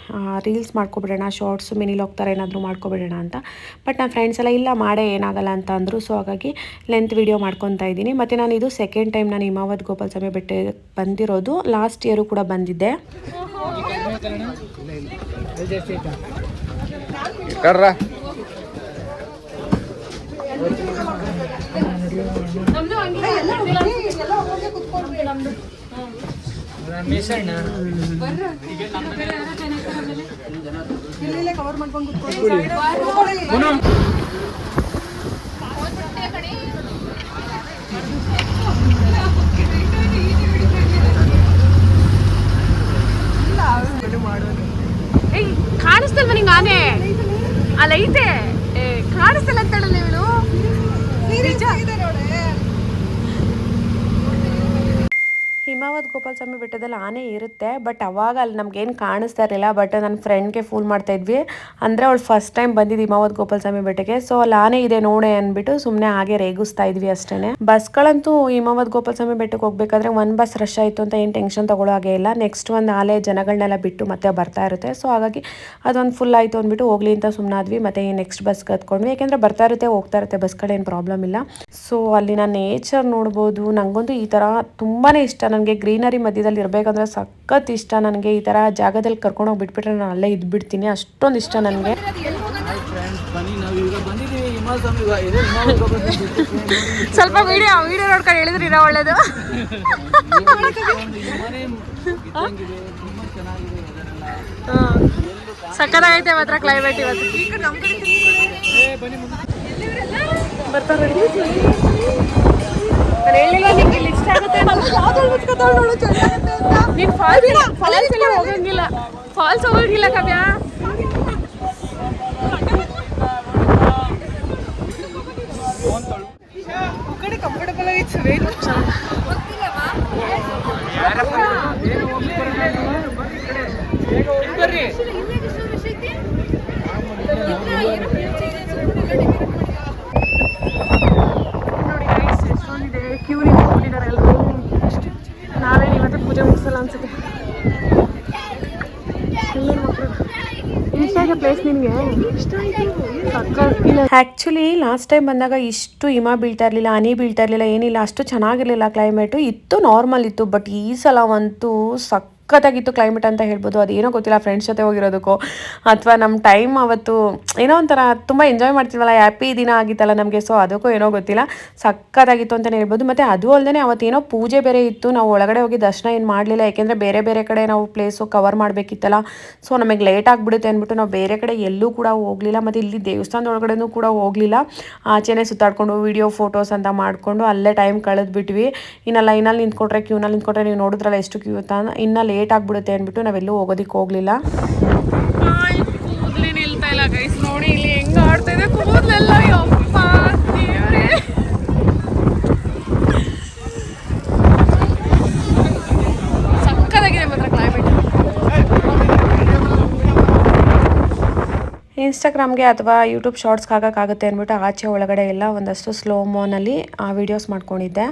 ರೀಲ್ಸ್ ಮಾಡ್ಕೊಬಿಡೋಣ, ಶಾರ್ಟ್ಸ್ ಮಿನಿ ಲಾಗ್ ಥರ ಏನಾದರೂ ಮಾಡ್ಕೊಬಿಡೋಣ ಅಂತ. ಬಟ್ ನನ್ನ ಫ್ರೆಂಡ್ಸ್ ಎಲ್ಲ ಇಲ್ಲ ಮಾಡೇ ಏನಾಗಲ್ಲ ಅಂತ ಅಂದರು. ಸೊ ಹಾಗಾಗಿ ಲೆಂತ್ ವಿಡಿಯೋ ಮಾಡ್ಕೊತಾ ಇದ್ದೀನಿ. ಮತ್ತು ನಾನು ಇದು ಸೆಕೆಂಡ್ ಟೈಮ್ ನಾನು ಹಿಮಾವದ್ ಗೋಪಾಲಸ್ವಾಮಿ ಬೆಟ್ಟ ಬಂದಿರೋದು. ಲಾಸ್ಟ್ ಇಯರು ಕೂಡ ಬಂದಿದ್ದೆ. ಇಲ್ಲೇ ಕವರ್ ಮಾಡ್ಕೊಂಡು ಕೂತ್ಕೊಳ್ಳಿ. ಕಾಣಿಸ್ತಲ್ವ ನಿಂಗೆ ಆನೆ? ಅಲ್ಲ ಐತೆ, ಕಾಣಿಸ್ತಲ್ಲ ಅಂತೇಳಲ್ಲ ಇವಳು. ಹಿಮಾವದ್ ಗೋಪಾಲಸ್ವಾಮಿ ಬೆಟ್ಟದಲ್ಲಿ ಆನೆ ಇರುತ್ತೆ, ಬಟ್ ಅವಾಗ ಅಲ್ಲಿ ನಮ್ಗೇನು ಕಾಣಿಸ್ತಾ ಇರಲಿಲ್ಲ. ಬಟ್ ನನ್ನ ಫ್ರೆಂಡ್ಗೆ ಫೂಲ್ ಮಾಡ್ತಾ ಇದ್ವಿ. ಅಂದರೆ ಅವಳು ಫಸ್ಟ್ ಟೈಮ್ ಬಂದಿದ್ದು ಹಿಮಾವದ್ ಗೋಪಾಲಸ್ವಾಮಿ ಬೆಟ್ಟಕ್ಕೆ. ಸೊ ಅಲ್ಲಿ ಆನೆ ಇದೆ ನೋಡೆ ಅಂದ್ಬಿಟ್ಟು ಸುಮ್ಮನೆ ಹಾಗೆ ರೇಗಿಸ್ತಾ ಇದ್ವಿ ಅಷ್ಟೇ. ಬಸ್ಗಳಂತೂ ಹಿಮಾವದ್ ಗೋಪಾಲಸ್ವಾಮಿ ಬೆಟ್ಟಕ್ಕೆ ಹೋಗ್ಬೇಕಾದ್ರೆ ಒಂದು ಬಸ್ ರಶ್ ಆಯಿತು ಅಂತ ಏನು ಟೆನ್ಷನ್ ತಗೊಳ್ಳೋ ಹಾಗೆ ಇಲ್ಲ. ನೆಕ್ಸ್ಟ್ ಒಂದು ಆಲೆ ಜನಗಳನ್ನೆಲ್ಲ ಬಿಟ್ಟು ಮತ್ತೆ ಬರ್ತಾ ಇರುತ್ತೆ. ಸೊ ಹಾಗಾಗಿ ಅದೊಂದು ಫುಲ್ ಆಯಿತು ಅಂದ್ಬಿಟ್ಟು ಹೋಗ್ಲಿ ಅಂತ ಸುಮ್ಮನಾದ್ವಿ. ಮತ್ತು ನೆಕ್ಸ್ಟ್ ಬಸ್ ಕತ್ಕೊಂಡ್ವಿ, ಯಾಕೆಂದರೆ ಬರ್ತಾ ಇರುತ್ತೆ ಹೋಗ್ತಾ ಇರುತ್ತೆ ಬಸ್ಗಳೇನು ಪ್ರಾಬ್ಲಮ್ ಇಲ್ಲ. ಸೊ ಅಲ್ಲಿನ ನೇಚರ್ ನೋಡ್ಬೋದು. ನನಗಂತೂ ಈ ಥರ ತುಂಬಾ ಇಷ್ಟ. ನನಗೆ ಗ್ರೀನರಿ ಮಧ್ಯದಲ್ಲಿ ಇರಬೇಕಂದ್ರೆ ಸಖತ್ ಇಷ್ಟ. ನನಗೆ ಈ ಥರ ಜಾಗದಲ್ಲಿ ಕರ್ಕೊಂಡೋಗಿ ಬಿಟ್ಬಿಟ್ರೆ ನಾನು ಅಲ್ಲೇ ಇದ್ಬಿಡ್ತೀನಿ, ಅಷ್ಟೊಂದು ಇಷ್ಟ ನನಗೆ. ಸ್ವಲ್ಪ ವಿಡಿಯೋ ನೋಡ್ಕೊಂಡು ಹೇಳಿದ್ರಿ ಇರೋ ಒಳ್ಳೇದು. ಸಕ್ಕತ್ತಾಗೈತೆ ಮಾತ್ರ ಕ್ಲೈಮೇಟ್ ಇವತ್ತು. ಬರ್ತಾರೆ ಹೇಳಿಲ್ಲ ನಿಂಗೆ ಇಲ್ಲಿ ಇಷ್ಟ ಆಗುತ್ತೆ. ನೀನು ಫಾಲ್ಸ್ ಎಲ್ಲ ಹೋಗಂಗಿಲ್ಲ, ಫಾಲ್ಸ್ ಹೋಗಂಗಿಲ್ಲ ಕಾವ್ಯ. ಕಂಫರ್ಟಬಲ್ ಆಗಿತ್ತು. ನಾವೇನು ಇವತ್ತು ಪೂಜೆ ಮುಗಿಸಲ್ಲ ಅನ್ಸುತ್ತೆ. ಆ್ಯಕ್ಚುಲಿ ಲಾಸ್ಟ್ ಟೈಮ್ ಬಂದಾಗ ಇಷ್ಟು ಹಿಮ ಬೀಳ್ತಾ ಇರಲಿಲ್ಲ, ಹನಿ ಬೀಳ್ತಾ ಇರಲಿಲ್ಲ, ಏನಿಲ್ಲ, ಅಷ್ಟು ಚೆನ್ನಾಗಿರಲಿಲ್ಲ ಕ್ಲೈಮೇಟು. ಇತ್ತು ನಾರ್ಮಲ್ ಇತ್ತು. ಬಟ್ ಈ ಸಲ ಅಂತೂ ಸಖತ್ತಾಗಿತ್ತು ಕ್ಲೈಮೇಟ್ ಅಂತ ಹೇಳ್ಬೋದು. ಅದೇನೋ ಗೊತ್ತಿಲ್ಲ, ಫ್ರೆಂಡ್ಸ್ ಜೊತೆ ಹೋಗಿರೋದಕ್ಕೋ ಅಥವಾ ನಮ್ಮ ಟೈಮ್ ಅವತ್ತು ಏನೋ ಒಂಥರ ತುಂಬ ಎಂಜಾಯ್ ಮಾಡ್ತೀವಲ್ಲ, ಹ್ಯಾಪಿ ದಿನ ಆಗಿತ್ತಲ್ಲ ನಮಗೆ. ಸೊ ಅದಕ್ಕೂ ಏನೋ ಗೊತ್ತಿಲ್ಲ, ಸಖತ್ತಾಗಿತ್ತು ಅಂತಲೇ ಹೇಳ್ಬೋದು. ಮತ್ತು ಅದು ಅಲ್ಲದೆ ಅವತ್ತೇನೋ ಪೂಜೆ ಬೇರೆ ಇತ್ತು. ನಾವು ಒಳಗಡೆ ಹೋಗಿ ದರ್ಶನ ಏನು ಮಾಡಲಿಲ್ಲ, ಯಾಕೆಂದರೆ ಬೇರೆ ಬೇರೆ ಕಡೆ ನಾವು ಪ್ಲೇಸು ಕವರ್ ಮಾಡಬೇಕಿತ್ತಲ್ಲ. ಸೊ ನಮಗೆ ಲೇಟ್ ಆಗಿಬಿಡುತ್ತೆ ಅಂದ್ಬಿಟ್ಟು ನಾವು ಬೇರೆ ಕಡೆ ಎಲ್ಲೂ ಕೂಡ ಹೋಗಲಿಲ್ಲ. ಮತ್ತು ಇಲ್ಲಿ ದೇವಸ್ಥಾನದ ಒಳಗಡೆನೂ ಕೂಡ ಹೋಗಲಿಲ್ಲ. ಆಚೆನೇ ಸುತ್ತಾಡ್ಕೊಂಡು ವಿಡಿಯೋ ಫೋಟೋಸ್ ಅಂತ ಮಾಡಿಕೊಂಡು ಅಲ್ಲೇ ಟೈಮ್ ಕಳೆದ್ಬಿಟ್ವಿ. ಇನ್ನು ಲೈನಲ್ಲಿ ನಿಂತ್ಕೊಂಡ್ರೆ, ಕ್ಯೂನಲ್ಲಿ ನಿಂತ್ಕೊಂಡ್ರೆ ನೀವು ನೋಡಿದ್ರಲ್ಲ ಎಷ್ಟು ಕ್ಯೂ ಅಂತ, ಇನ್ನು ಲೇಟ್ ಆಗಿಬಿಡುತ್ತೆ ಅಂದ್ಬಿಟ್ಟು ನಾವೆಲ್ಲೂ ಹೋಗೋದಕ್ಕೆ ಹೋಗಲಿಲ್ಲ. ಕೂದಲೇ ನಿಲ್ತಾ ಇಲ್ಲ ಗೈಸ್, ನೋಡಿ ಇಲ್ಲಿ ಹೆಂಗ ಆಡ್ತಾ ಇದೆ ಕೂದಲೆಲ್ಲ. ಯಪ್ಪ ದೇವ್ರೇ, ಸಕ್ಕತ್ತಾಗಿದೆ ಮಾತ್ರ ಕ್ಲೈಮೇಟ್. ಇನ್ಸ್ಟಾಗ್ರಾಮ್ಗೆ ಅಥವಾ ಯೂಟ್ಯೂಬ್ ಶಾರ್ಟ್ಸ್ಗೆ ಹಾಕೋಕ್ಕಾಗುತ್ತೆ ಅಂದ್ಬಿಟ್ಟು ಆಚೆ ಒಳಗಡೆ ಎಲ್ಲ ಒಂದಷ್ಟು ಸ್ಲೋ ಮೋನಲ್ಲಿ ವೀಡಿಯೋಸ್ ಮಾಡ್ಕೊಂಡಿದ್ದೆ.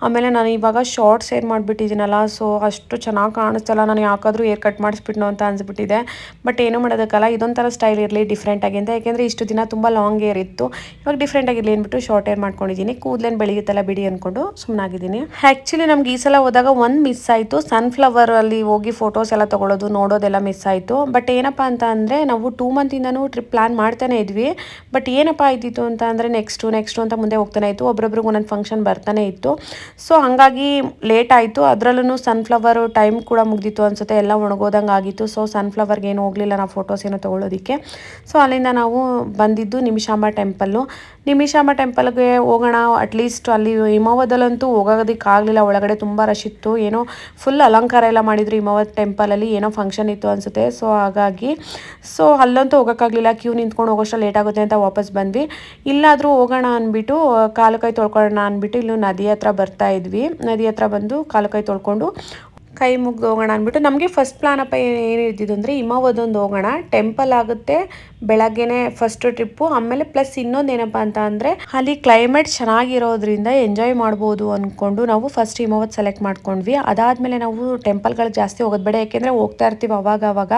ಆಮೇಲೆ ನಾನು ಇವಾಗ ಶಾರ್ಟ್ಸ್ ಏರ್ ಮಾಡಿಬಿಟ್ಟಿದ್ದೀನಲ್ಲ, ಸೊ ಅಷ್ಟು ಚೆನ್ನಾಗಿ ಕಾಣಿಸ್ತಲ್ಲ. ನಾನು ಯಾಕಾದರೂ ಏರ್ ಕಟ್ ಮಾಡಿಸ್ಬಿಟ್ನೋ ಅಂತ ಅನ್ಸ್ಬಿಟ್ಟಿದೆ. ಬಟ್ ಏನೂ ಮಾಡೋದಕ್ಕಲ್ಲ, ಇದೊಂಥರ ಸ್ಟೈಲ್ ಇರಲಿ ಡಿಫ್ರೆಂಟಾಗಿ ಅಂತ. ಯಾಕೆಂದರೆ ಇಷ್ಟು ದಿನ ತುಂಬ ಲಾಂಗ್ ಏರ್ ಇತ್ತು, ಇವಾಗ ಡಿಫ್ರೆಂಟಾಗಿರಲಿ ಅಂದ್ಬಿಟ್ಟು ಶಾರ್ಟ್ ಏರ್ ಮಾಡ್ಕೊಂಡಿದ್ದೀನಿ. ಕೂದಲೇನು ಬೆಳೆಯುತ್ತಲ್ಲ ಬಿಡಿ ಅಂದ್ಕೊಂಡು ಸುಮ್ಮನಾಗಿದ್ದೀನಿ. ಆ್ಯಕ್ಚುಲಿ ನಮ್ಗೆ ಈ ಸಲ ಹೋದಾಗ ಒಂದು ಮಿಸ್ ಆಯಿತು. ಸನ್ಫ್ಲವರಲ್ಲಿ ಹೋಗಿ ಫೋಟೋಸ್ ಎಲ್ಲ ತೊಗೊಳೋದು ನೋಡೋದೆಲ್ಲ ಮಿಸ್ ಆಯಿತು. ಬಟ್ ಏನಪ್ಪ ಅಂತ ಅಂದರೆ ನಾವು 2 ಮಂತಿಂದನೂ ಟ್ರಿಪ್ ಪ್ಲ್ಯಾನ್ ಮಾಡ್ತಾನೆ ಇದ್ವಿ. ಬಟ್ ಏನಪ್ಪ ಆಯ್ತಿತ್ತು ಅಂತ ಅಂದರೆ ನೆಕ್ಸ್ಟು ಅಂತ ಮುಂದೆ ಹೋಗ್ತಾನೆ ಇತ್ತು. ಒಬ್ಬೊಬ್ರಿಗೆ ಒಂದೊಂದು ಫಂಕ್ಷನ್ ಬರ್ತಾನೆ ಇತ್ತು. ಸೊ ಹಾಗಾಗಿ ಲೇಟ್ ಆಯಿತು. ಅದರಲ್ಲೂ ಸನ್ಫ್ಲವರು ಟೈಮ್ ಕೂಡ ಮುಗ್ದಿತ್ತು ಅನಿಸುತ್ತೆ, ಎಲ್ಲ ಒಣಗೋದಂಗೆ ಆಗಿತ್ತು. ಸೊ ಸನ್ಫ್ಲವರ್ಗೆ ಏನು ಹೋಗಲಿಲ್ಲ ನಾವು ಫೋಟೋಸ್ ಏನೋ ತೊಗೊಳೋದಕ್ಕೆ. ಸೊ ಅಲ್ಲಿಂದ ನಾವು ಬಂದಿದ್ದು ನಿಮಿಷಾಂಬ ಟೆಂಪಲ್ಲು. ನಿಮಿಷಾಂಬ ಟೆಂಪಲ್ಗೆ ಹೋಗೋಣ, ಅಟ್ಲೀಸ್ಟ್ ಅಲ್ಲಿ ಹಿಮಾವದಲ್ಲಂತೂ ಹೋಗೋದಕ್ಕಾಗಲಿಲ್ಲ. ಒಳಗಡೆ ತುಂಬ ರಶ್ ಇತ್ತು. ಏನೋ ಫುಲ್ ಅಲಂಕಾರ ಎಲ್ಲ ಮಾಡಿದ್ರು ಹಿಮಾವದ್ ಟೆಂಪಲಲ್ಲಿ, ಏನೋ ಫಂಕ್ಷನ್ ಇತ್ತು ಅನಿಸುತ್ತೆ. ಸೊ ಹಾಗಾಗಿ ಅಲ್ಲಂತೂ ಹೋಗೋಕ್ಕಾಗಲಿಲ್ಲ. ಕ್ಯೂ ನಿಂತ್ಕೊಂಡು ಹೋಗೋಷ್ಟು ಲೇಟ್ ಆಗುತ್ತೆ ಅಂತ ವಾಪಸ್ ಬಂದ್ವಿ. ಇಲ್ಲಾದರೂ ಹೋಗೋಣ ಅಂದ್ಬಿಟ್ಟು ಕಾಲು ಕೈ ತೊಳ್ಕೊಳ್ಳೋಣ ಅಂದ್ಬಿಟ್ಟು ಇಲ್ಲೂ ನದಿ ಹತ್ರ ಬರ್ತಾ ಇದ್ವಿ. ನದಿ ಹತ್ರ ಬಂದು ಕಾಲು ಕೈ ತೊಳ್ಕೊಂಡು ಕೈ ಮುಗ್ದು ಹೋಗೋಣ ಅಂದ್ಬಿಟ್ಟು ನಮಗೆ ಫಸ್ಟ್ ಪ್ಲಾನಪ್ಪ ಏನು ಇದ್ದಿದ್ದು ಅಂದರೆ ಹಿಮವದೊಂದು ಹೋಗೋಣ, ಟೆಂಪಲ್ ಆಗುತ್ತೆ ಬೆಳಗ್ಗೆನೆ ಫಸ್ಟ್ ಟ್ರಿಪ್ಪು. ಆಮೇಲೆ ಪ್ಲಸ್ ಇನ್ನೊಂದು ಏನಪ್ಪ ಅಂತ ಅಂದರೆ ಅಲ್ಲಿ ಕ್ಲೈಮೇಟ್ ಚೆನ್ನಾಗಿರೋದ್ರಿಂದ ಎಂಜಾಯ್ ಮಾಡ್ಬೋದು ಅಂದ್ಕೊಂಡು ನಾವು ಫಸ್ಟ್ ಹಿಮವದ್ ಸೆಲೆಕ್ಟ್ ಮಾಡ್ಕೊಂಡ್ವಿ. ಅದಾದಮೇಲೆ ನಾವು ಟೆಂಪಲ್ಗಳು ಜಾಸ್ತಿ ಹೋಗೋದು ಬೇಡ, ಯಾಕೆಂದರೆ ಹೋಗ್ತಾ ಇರ್ತೀವಿ ಅವಾಗ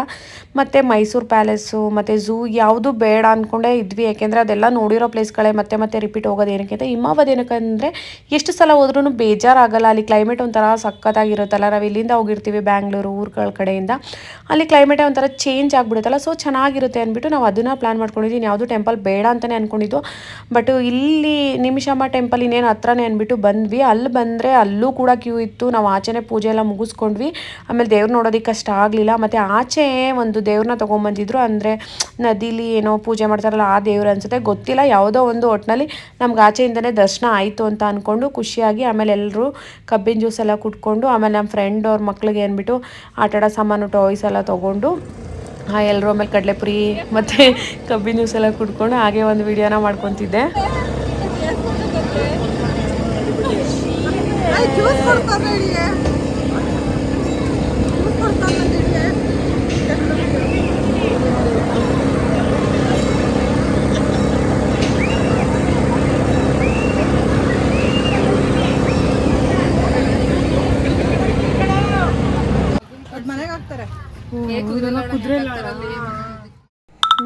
ಮತ್ತು ಮೈಸೂರು ಪ್ಯಾಲೇಸು ಮತ್ತು ಝೂ ಯಾವುದು ಬೇಡ ಅಂದ್ಕೊಂಡೇ ಇದ್ವಿ. ಯಾಕೆಂದರೆ ಅದೆಲ್ಲ ನೋಡಿರೋ ಪ್ಲೇಸ್ಗಳೇ ಮತ್ತೆ ರಿಪೀಟ್ ಹೋಗೋದು ಏನಕ್ಕೆ ಅಂತ. ಹಿಮವದ್ ಏನಕ್ಕಂದರೆ ಎಷ್ಟು ಸಲ ಹೋದ್ರೂ ಬೇಜಾರಾಗಲ್ಲ, ಅಲ್ಲಿ ಕ್ಲೈಮೇಟ್ ಒಂಥರ ಸಖತ್ತಾಗಿರುತ್ತಲ್ಲ. ನಾವು ಇಲ್ಲಿಂದ ಹೋಗಿರ್ತೀವಿ ಬ್ಯಾಂಗ್ಳೂರು ಊರುಗಳ ಕಡೆಯಿಂದ, ಅಲ್ಲಿ ಕ್ಲೈಮೇಟೇ ಒಂಥರ ಚೇಂಜ್ ಆಗಿಬಿಡುತ್ತಲ್ಲ, ಸೊ ಚೆನ್ನಾಗಿರುತ್ತೆ ಅಂದ್ಬಿಟ್ಟು ನಾವು ಅದನ್ನು ಪ್ಲ್ಯಾನ್ ಮಾಡ್ಕೊಂಡಿದ್ದೀವಿ. ಯಾವುದು ಟೆಂಪಲ್ ಬೇಡ ಅಂತಲೇ ಅಂದ್ಕೊಂಡಿದ್ದು. ಬಟ್ ಇಲ್ಲಿ ನಿಮಿಷಮ್ಮ ಟೆಂಪಲ್ ಇನ್ನೇನು ಹತ್ರನೇ ಅಂದ್ಬಿಟ್ಟು ಬಂದ್ವಿ. ಅಲ್ಲಿ ಬಂದರೆ ಅಲ್ಲೂ ಕೂಡ ಕ್ಯೂ ಇತ್ತು. ನಾವು ಆಚೆನೇ ಪೂಜೆ ಎಲ್ಲ ಮುಗಿಸ್ಕೊಂಡ್ವಿ. ಆಮೇಲೆ ದೇವ್ರು ನೋಡೋದಕ್ಕೆ ಅಷ್ಟು ಆಗಲಿಲ್ಲ. ಮತ್ತು ಆಚೆ ಒಂದು ದೇವ್ರನ್ನ ತೊಗೊಂಬಂದಿದ್ರು, ಅಂದರೆ ನದಿಲಿ ಏನೋ ಪೂಜೆ ಮಾಡ್ತಾರಲ್ಲ ಆ ದೇವ್ರು ಅನಿಸುತ್ತೆ, ಗೊತ್ತಿಲ್ಲ. ಯಾವುದೋ ಒಂದು ಒಟ್ಟಿನಲ್ಲಿ ನಮ್ಗೆ ಆಚೆಯಿಂದನೇ ದರ್ಶನ ಆಯಿತು ಅಂತ ಅಂದ್ಕೊಂಡು ಖುಷಿಯಾಗಿ ಆಮೇಲೆ ಎಲ್ಲರೂ ಕಬ್ಬಿನ ಜ್ಯೂಸ್ ಎಲ್ಲ ಕುಟ್ಕೊಂಡು, ಆಮೇಲೆ ನಮ್ಮ ಫ್ರೆಂಡ್ ಅವ್ರ ಮಕ್ಳಿಗೆ ಅಂದ್ಬಿಟ್ಟು ಆಟಾಡೋ ಸಾಮಾನು ಟಾಯ್ಸ್ ಎಲ್ಲ ತೊಗೊಂಡು ಎಲ್ಲರೂ ಆಮೇಲೆ ಕಡಲೆಪುರಿ ಮತ್ತು ಕಬ್ಬಿನ ಜ್ಯೂಸ್ ಎಲ್ಲ ಕುಡ್ಕೊಂಡು ಹಾಗೆ ಒಂದು ವಿಡಿಯೋನ ಮಾಡ್ಕೊತಿದ್ದೆ.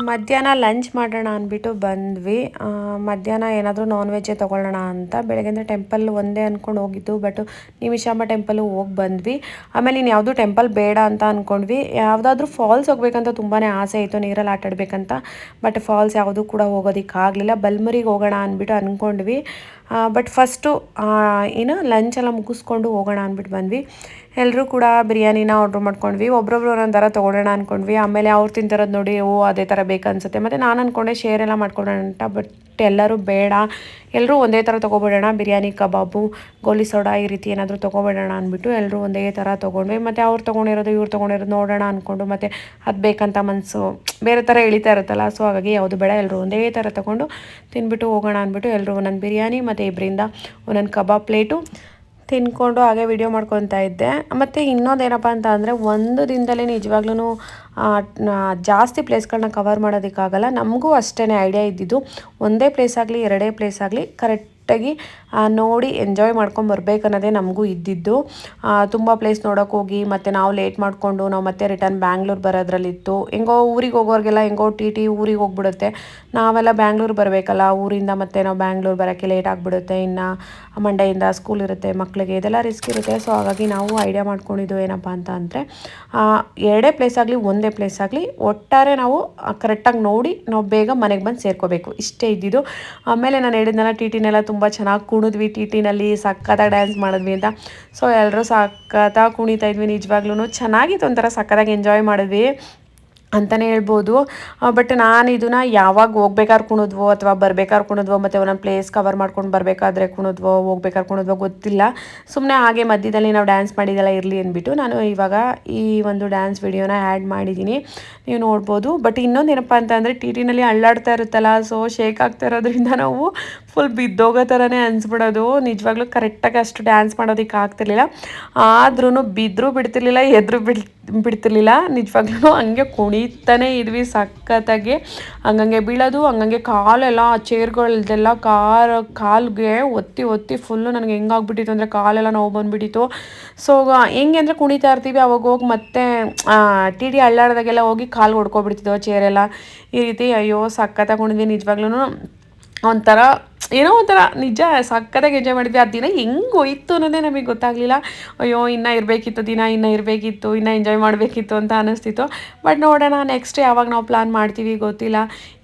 ಮಧ್ಯಾಹ್ನ ಲಂಚ್ ಮಾಡೋಣ ಅಂದ್ಬಿಟ್ಟು ಬಂದ್ವಿ. ಮಧ್ಯಾಹ್ನ ಏನಾದರೂ ನಾನ್ ವೆಜ್ಜೇ ತೊಗೊಳ್ಳೋಣ ಅಂತ. ಬೆಳಗ್ಗೆಂದರೆ ಟೆಂಪಲ್ ಒಂದೇ ಅಂದ್ಕೊಂಡು ಹೋಗಿದ್ದು, ಬಟ್ ನಿಮಿಷಮ್ಮ ಟೆಂಪಲ್ಲು ಹೋಗಿ ಬಂದ್ವಿ. ಆಮೇಲೆ ಇನ್ನು ಯಾವುದೂ ಟೆಂಪಲ್ ಬೇಡ ಅಂತ ಅಂದ್ಕೊಂಡ್ವಿ. ಯಾವುದಾದ್ರೂ ಫಾಲ್ಸ್ ಹೋಗ್ಬೇಕಂತ ತುಂಬಾ ಆಸೆ ಇತ್ತು, ನೀರಲ್ಲಿ ಆಟಾಡಬೇಕಂತ. ಬಟ್ ಫಾಲ್ಸ್ ಯಾವುದೂ ಕೂಡ ಹೋಗೋದಕ್ಕಾಗಲಿಲ್ಲ. ಬಲ್ಮುರಿಗೆ ಹೋಗೋಣ ಅಂದ್ಬಿಟ್ಟು ಅಂದ್ಕೊಂಡ್ವಿ. ಬಟ್ ಫಸ್ಟು ಏನು ಲಂಚೆಲ್ಲ ಮುಗಿಸ್ಕೊಂಡು ಹೋಗೋಣ ಅಂದ್ಬಿಟ್ಟು ಬಂದ್ವಿ. ಎಲ್ಲರೂ ಕೂಡ ಬಿರಿಯಾನಿನ ಆರ್ಡ್ರ್ ಮಾಡ್ಕೊಂಡ್ವಿ. ಒಬ್ಬೊಬ್ರು ಒಂದೊಂದು ಥರ ತೊಗೊಳ್ಳೋಣ ಅಂದ್ಕೊಂಡ್ವಿ. ಆಮೇಲೆ ಅವ್ರು ತಿಂತಿರೋದು ನೋಡಿ ಅದೇ ಥರ ಬೇಕನ್ಸುತ್ತೆ. ಮತ್ತು ನಾನು ಅಂದ್ಕೊಂಡೆ ಶೇರ್ ಎಲ್ಲ ಮಾಡ್ಕೊಳ್ಳೋಣ ಅಂತ. ಬಟ್ ಎಲ್ಲರೂ ಬೇಡ, ಎಲ್ಲರೂ ಒಂದೇ ಥರ ತೊಗೊಬಿಡೋಣ, ಬಿರಿಯಾನಿ ಕಬಾಬು ಗೋಲಿ ಸೋಡಾ ಈ ರೀತಿ ಏನಾದರೂ ತೊಗೊಬಿಡೋಣ ಅಂದ್ಬಿಟ್ಟು ಎಲ್ಲರೂ ಒಂದೇ ಥರ ತೊಗೊಂಡ್ವಿ. ಮತ್ತು ಅವ್ರು ತೊಗೊಂಡಿರೋದು ಇವ್ರು ತೊಗೊಂಡಿರೋದು ನೋಡೋಣ ಅಂದ್ಕೊಂಡು, ಮತ್ತು ಅದು ಬೇಕಂತ ಮನಸ್ಸು ಬೇರೆ ಥರ ಎಳಿತಾ ಇರುತ್ತಲ್ಲ, ಸೊ ಹಾಗಾಗಿ ಯಾವುದು ಬೇಡ, ಎಲ್ಲರೂ ಒಂದೇ ಥರ ತೊಗೊಂಡು ತಿಂದ್ಬಿಟ್ಟು ಹೋಗೋಣ ಅಂದ್ಬಿಟ್ಟು ಎಲ್ಲರೂ ಒಂದೊಂದು ಬಿರಿಯಾನಿ ಮತ್ತು ಇಬ್ಬರಿಂದ ಒಂದೊಂದು ಕಬಾಬ್ ಪ್ಲೇಟು ತಿನ್ಕೊಂಡು ಹಾಗೆ ವಿಡಿಯೋ ಮಾಡ್ಕೊತಾ ಇದ್ದೆ. ಮತ್ತು ಇನ್ನೊಂದೇನಪ್ಪ ಅಂತ ಅಂದರೆ ಒಂದು ದಿನದಲ್ಲೇ ನಿಜವಾಗ್ಲೂ ಜಾಸ್ತಿ ಪ್ಲೇಸ್ಗಳನ್ನ ಕವರ್ ಮಾಡೋದಕ್ಕಾಗಲ್ಲ. ನಮಗೂ ಅಷ್ಟೇ ಐಡಿಯಾ ಇದ್ದಿದ್ದು, ಒಂದೇ ಪ್ಲೇಸ್ ಆಗಲಿ ಎರಡೇ ಪ್ಲೇಸ್ ಆಗಲಿ ಕರೆಕ್ಟಾಗಿ ನೋಡಿ ಎಂಜಾಯ್ ಮಾಡ್ಕೊಂಬರ್ಬೇಕು ಅನ್ನೋದೇ ನಮಗೂ ಇದ್ದಿದ್ದು. ತುಂಬ ಪ್ಲೇಸ್ ನೋಡೋಕೆ ಹೋಗಿ ಮತ್ತು ನಾವು ಲೇಟ್ ಮಾಡಿಕೊಂಡು ನಾವು ಮತ್ತೆ ರಿಟರ್ನ್ ಬ್ಯಾಂಗ್ಳೂರು ಬರೋದ್ರಲ್ಲಿತ್ತು. ಹೆಂಗೋ ಊರಿಗೆ ಹೋಗೋರಿಗೆಲ್ಲ ಹೆಂಗೋ ಟಿ ಊರಿಗೆ ಹೋಗ್ಬಿಡುತ್ತೆ. ನಾವೆಲ್ಲ ಬ್ಯಾಂಗ್ಳೂರು ಬರಬೇಕಲ್ಲ ಊರಿಂದ, ಮತ್ತು ನಾವು ಬ್ಯಾಂಗ್ಳೂರು ಬರೋಕ್ಕೆ ಲೇಟ್ ಆಗಿಬಿಡುತ್ತೆ. ಇನ್ನು ಮಂಡೆಯಿಂದ ಸ್ಕೂಲ್ ಇರುತ್ತೆ ಮಕ್ಕಳಿಗೆ, ಇದೆಲ್ಲ ರಿಸ್ಕ್ ಇರುತ್ತೆ. ಸೊ ಹಾಗಾಗಿ ನಾವು ಐಡಿಯಾ ಮಾಡ್ಕೊಂಡಿದ್ದು ಏನಪ್ಪ ಅಂತ ಅಂದರೆ ಎರಡೇ ಪ್ಲೇಸ್ ಆಗಲಿ ಒಂದೇ ಪ್ಲೇಸ್ ಆಗಲಿ ಒಟ್ಟಾರೆ ನಾವು ಕರೆಕ್ಟಾಗಿ ನೋಡಿ ನಾವು ಬೇಗ ಮನೆಗೆ ಬಂದು ಸೇರ್ಕೋಬೇಕು, ಇಷ್ಟೇ ಇದ್ದಿದ್ದು. ಆಮೇಲೆ ನಾನು ಹೇಳಿದ್ನಲ್ಲ ಟಿಟಿನೆಲ್ಲ ತುಂಬ ಚೆನ್ನಾಗಿ ಕುಣಿದ್ವಿ, ಟಿಟಿನಲ್ಲಿ ಸಕ್ಕತ್ತಾಗಿ ಡ್ಯಾನ್ಸ್ ಮಾಡಿದ್ವಿ ಅಂತ. ಸೊ ಎಲ್ಲರೂ ಸಕ್ಕತ್ತಾಗಿ ಕುಣಿತಾ ಇದ್ವಿ. ನಿಜವಾಗ್ಲೂ ಚೆನ್ನಾಗಿತ್ತು, ಒಂಥರ ಸಕ್ಕತ್ತಾಗಿ ಎಂಜಾಯ್ ಮಾಡಿದ್ವಿ ಅಂತಲೇ ಹೇಳ್ಬೋದು. ಬಟ್ ನಾನು ಇದನ್ನು ಯಾವಾಗ ಹೋಗ್ಬೇಕಾದ್ರೆ ಕುಣಿದ್ವೋ ಅಥವಾ ಬರ್ಬೇಕಾದ್ರೆ ಕುಣಿದ್ವೋ, ಮತ್ತು ಒಂದೊಂದು ಪ್ಲೇಸ್ ಕವರ್ ಮಾಡ್ಕೊಂಡು ಬರಬೇಕಾದ್ರೆ ಕುಣಿದ್ವೋ ಹೋಗ್ಬೇಕಾದ್ರೆ ಕುಣಿದ್ವೋ ಗೊತ್ತಿಲ್ಲ. ಸುಮ್ಮನೆ ಹಾಗೆ ಮಧ್ಯದಲ್ಲಿ ನಾವು ಡ್ಯಾನ್ಸ್ ಮಾಡಿದ್ದೆಲ್ಲ ಇರಲಿ ಅಂದ್ಬಿಟ್ಟು ನಾನು ಇವಾಗ ಈ ಒಂದು ಡ್ಯಾನ್ಸ್ ವಿಡಿಯೋನ ಆ್ಯಡ್ ಮಾಡಿದ್ದೀನಿ, ನೀವು ನೋಡ್ಬೋದು. ಬಟ್ ಇನ್ನೊಂದು ಏನಪ್ಪ ಅಂತಂದರೆ ಟಿನಲ್ಲಿ ಅಳ್ಳಾಡ್ತಾ ಇರುತ್ತಲ್ಲ, ಸೊ ಶೇಕ್ ಆಗ್ತಾ ಇರೋದ್ರಿಂದ ನಾವು ಫುಲ್ ಬಿದ್ದೋಗೋ ಥರನೇ ಅನಿಸ್ಬಿಡೋದು. ನಿಜವಾಗ್ಲೂ ಕರೆಕ್ಟಾಗಿ ಅಷ್ಟು ಡ್ಯಾನ್ಸ್ ಮಾಡೋದಕ್ಕೆ ಆಗ್ತಿರ್ಲಿಲ್ಲ. ಆದ್ರೂ ಬಿದ್ದರೂ ಬಿಡ್ತಿರ್ಲಿಲ್ಲ, ಎದ್ರು ಬಿಡ್ತಿರ್ಲಿಲ್ಲ. ನಿಜವಾಗ್ಲೂ ಹಂಗೆ ಕುಣಿತಾನೆ ಇದ್ವಿ ಸಖತ್ತಾಗಿ. ಹಂಗಂಗೆ ಬೀಳೋದು, ಹಂಗಂಗೆ ಕಾಲೆಲ್ಲ ಚೇರ್ಗಳದೆಲ್ಲ ಕಾಲಿಗೆ ಒತ್ತಿ ಫುಲ್ಲು ನನಗೆ ಹೆಂಗಾಗ್ಬಿಟ್ಟಿತ್ತು ಅಂದರೆ ಕಾಲೆಲ್ಲ ನೋವು ಬಂದುಬಿಟ್ಟಿತ್ತು. ಸೊ ಹೆಂಗೆ ಅಂದರೆ ಕುಣಿತಾ ಇರ್ತೀವಿ, ಅವಾಗ ಹೋಗಿ ಮತ್ತೆ ಟಿ ಅಳ್ಳಾಡ್ದಾಗೆಲ್ಲ ಹೋಗಿ ಕಾಲು ಹೊಡ್ಕೊಬಿಡ್ತಿದ್ದೋ ಚೇರೆಲ್ಲ, ಈ ರೀತಿ. ಅಯ್ಯೋ ಸಖತ್ತಾಗಿ ಕುಣಿದ್ವಿ. ನಿಜವಾಗ್ಲೂ ಒಂಥರ ಏನೋ ಒಂಥರ ನಿಜ ಸಕ್ಕತ್ತಾಗಿ ಎಂಜಾಯ್ ಮಾಡಿದ್ವಿ. ಆ ದಿನ ಹೆಂಗೆ ಹೋಯ್ತು ಅನ್ನೋದೇ ನಮಗೆ ಗೊತ್ತಾಗಲಿಲ್ಲ. ಅಯ್ಯೋ ಇನ್ನೂ ಇರಬೇಕಿತ್ತು ದಿನ, ಇನ್ನೂ ಎಂಜಾಯ್ ಮಾಡಬೇಕಿತ್ತು ಅಂತ ಅನ್ನಿಸ್ತಿತ್ತು. ಬಟ್ ನೋಡೋಣ ನೆಕ್ಸ್ಟ್ ಯಾವಾಗ ನಾವು ಪ್ಲ್ಯಾನ್ ಮಾಡ್ತೀವಿ ಗೊತ್ತಿಲ್ಲ.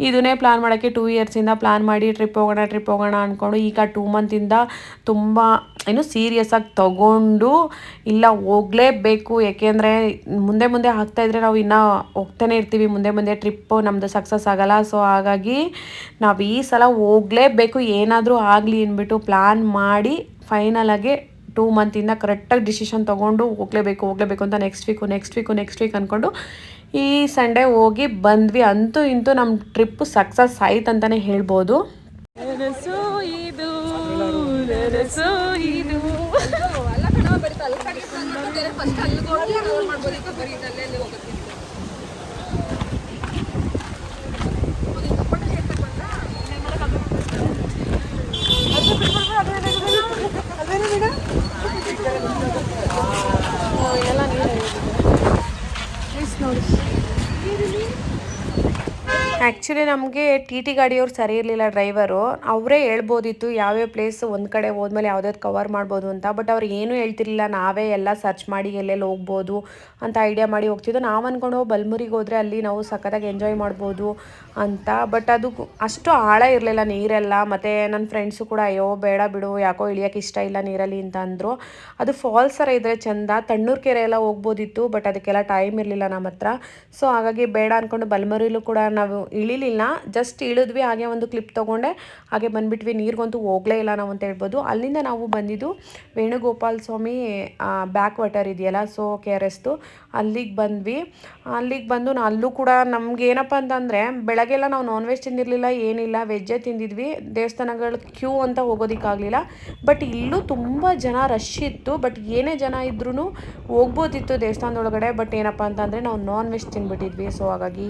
ಇದನ್ನೇ ಪ್ಲ್ಯಾನ್ ಮಾಡೋಕ್ಕೆ 2 ಇಯರ್ಸಿಂದ ಪ್ಲ್ಯಾನ್ ಮಾಡಿ ಟ್ರಿಪ್ ಹೋಗೋಣ ಅಂದ್ಕೊಂಡು ಈಗ 2 ಮಂತಿಂದ ತುಂಬ ಏನು ಸೀರಿಯಸ್ಸಾಗಿ ತಗೊಂಡು ಇಲ್ಲ ಹೋಗಲೇಬೇಕು. ಏಕೆಂದರೆ ಮುಂದೆ ಆಗ್ತಾಯಿದ್ರೆ ನಾವು ಇನ್ನೂ ಹೋಗ್ತಾನೆ ಇರ್ತೀವಿ, ಮುಂದೆ ಟ್ರಿಪ್ಪು ನಮ್ಮದು ಸಕ್ಸಸ್ ಆಗೋಲ್ಲ. ಸೊ ಹಾಗಾಗಿ ನಾವು ಈ ಸಲ ಹೋಗಲೇಬೇಕು, ಏನಾದರೂ ಆಗಲಿ ಅಂದ್ಬಿಟ್ಟು ಪ್ಲ್ಯಾನ್ ಮಾಡಿ ಫೈನಲಾಗಿ 2 ಮಂತಿಂದ ಕರೆಕ್ಟಾಗಿ ಡಿಸಿಷನ್ ತೊಗೊಂಡು ಹೋಗಲೇಬೇಕು ಅಂತ ನೆಕ್ಸ್ಟ್ ವೀಕ್ ಅಂದ್ಕೊಂಡು ಈ ಸಂಡೇ ಹೋಗಿ ಬಂದ್ವಿ. ಅಂತೂ ಇಂತೂ ನಮ್ಮ ಟ್ರಿಪ್ಪು ಸಕ್ಸಸ್ ಆಯ್ತು ಅಂತಲೇ ಹೇಳ್ಬೋದು. ಆ್ಯಕ್ಚುಲಿ ನಮಗೆ ಟಿ ಟಿ ಗಾಡಿಯವ್ರು ಸರಿ ಇರಲಿಲ್ಲ ಡ್ರೈವರು. ಅವರೇ ಹೇಳ್ಬೋದಿತ್ತು ಯಾವ್ಯಾವ ಪ್ಲೇಸ್ ಒಂದು ಕಡೆ ಹೋದ್ಮೇಲೆ ಯಾವ್ದಾವ್ದು ಕವರ್ ಮಾಡ್ಬೋದು ಅಂತ. ಬಟ್ ಅವ್ರು ಏನೂ ಹೇಳ್ತಿರ್ಲಿಲ್ಲ, ನಾವೇ ಎಲ್ಲ ಸರ್ಚ್ ಮಾಡಿ ಎಲ್ಲೆಲ್ಲಿ ಹೋಗ್ಬೋದು ಅಂತ ಐಡಿಯಾ ಮಾಡಿ ಹೋಗ್ತಿದ್ದೋ. ನಾವು ಅಂದ್ಕೊಂಡು ಬಲ್ಮುರಿಗೆ ಹೋದರೆ ಅಲ್ಲಿ ನಾವು ಸಖತ್ತಾಗಿ ಎಂಜಾಯ್ ಮಾಡ್ಬೋದು ಅಂತ. ಬಟ್ ಅದು ಅಷ್ಟು ಆಳ ಇರಲಿಲ್ಲ ನೀರೆಲ್ಲ. ಮತ್ತು ನನ್ನ ಫ್ರೆಂಡ್ಸು ಕೂಡ ಅಯ್ಯೋ ಬೇಡ ಬಿಡು, ಯಾಕೋ ಇಳಿಯೋಕ್ಕೆ ಇಷ್ಟ ಇಲ್ಲ ನೀರಲ್ಲಿ ಅಂತ ಅಂದರು. ಅದು ಫಾಲ್ಸ್ ಥರ ಇದ್ದರೆ ಚೆಂದ, ತಣ್ಣೂರು ಕೆರೆ ಎಲ್ಲ ಹೋಗ್ಬೋದಿತ್ತು. ಬಟ್ ಅದಕ್ಕೆಲ್ಲ ಟೈಮ್ ಇರಲಿಲ್ಲ ನಮ್ಮ ಹತ್ರ. ಸೊ ಹಾಗಾಗಿ ಬೇಡ ಅಂದ್ಕೊಂಡು ಬಲ್ಮುರಿಲೂ ಕೂಡ ನಾವು ಇಳಿಲಿಲ್ಲ, ಜಸ್ಟ್ ಇಳಿದ್ವಿ. ಹಾಗೆ ಒಂದು ಕ್ಲಿಪ್ ತೊಗೊಂಡೆ ಹಾಗೆ ಬಂದುಬಿಟ್ವಿ. ನೀರಿಗಂತೂ ಹೋಗಲೇ ಇಲ್ಲ ನಾವು ಅಂತ ಹೇಳ್ಬೋದು. ಅಲ್ಲಿಂದ ನಾವು ಬಂದಿದ್ದು ವೇಣುಗೋಪಾಲ ಸ್ವಾಮಿ ಬ್ಯಾಕ್ ವಾಟರ್ ಇದೆಯಲ್ಲ, ಸೊ KRSದು ಅಲ್ಲಿಗೆ ಬಂದ್ವಿ. ಅಲ್ಲಿಗೆ ಬಂದು ಅಲ್ಲೂ ಕೂಡ ನಮ್ಗೆ ಏನಪ್ಪ ಅಂತಂದರೆ ಬೆಳಗ್ಗೆಲ್ಲ ನಾವು ನಾನ್ ವೆಜ್ ತಿಂದಿರಲಿಲ್ಲ, ಏನಿಲ್ಲ, ವೆಜ್ಜೇ ತಿಂದಿದ್ವಿ. ದೇವಸ್ಥಾನಗಳು ಕ್ಯೂ ಅಂತ ಹೋಗೋದಕ್ಕಾಗಲಿಲ್ಲ. ಬಟ್ ಇಲ್ಲೂ ತುಂಬ ಜನ ರಶ್ ಇತ್ತು. ಬಟ್ ಏನೇ ಜನ ಇದ್ರೂ ಹೋಗ್ಬೋದಿತ್ತು ದೇವಸ್ಥಾನದೊಳಗಡೆ. ಬಟ್ ಏನಪ್ಪ ಅಂತಂದರೆ ನಾವು ನಾನ್ ವೆಜ್ ತಿಂದ್ಬಿಟ್ಟಿದ್ವಿ. ಸೊ ಹಾಗಾಗಿ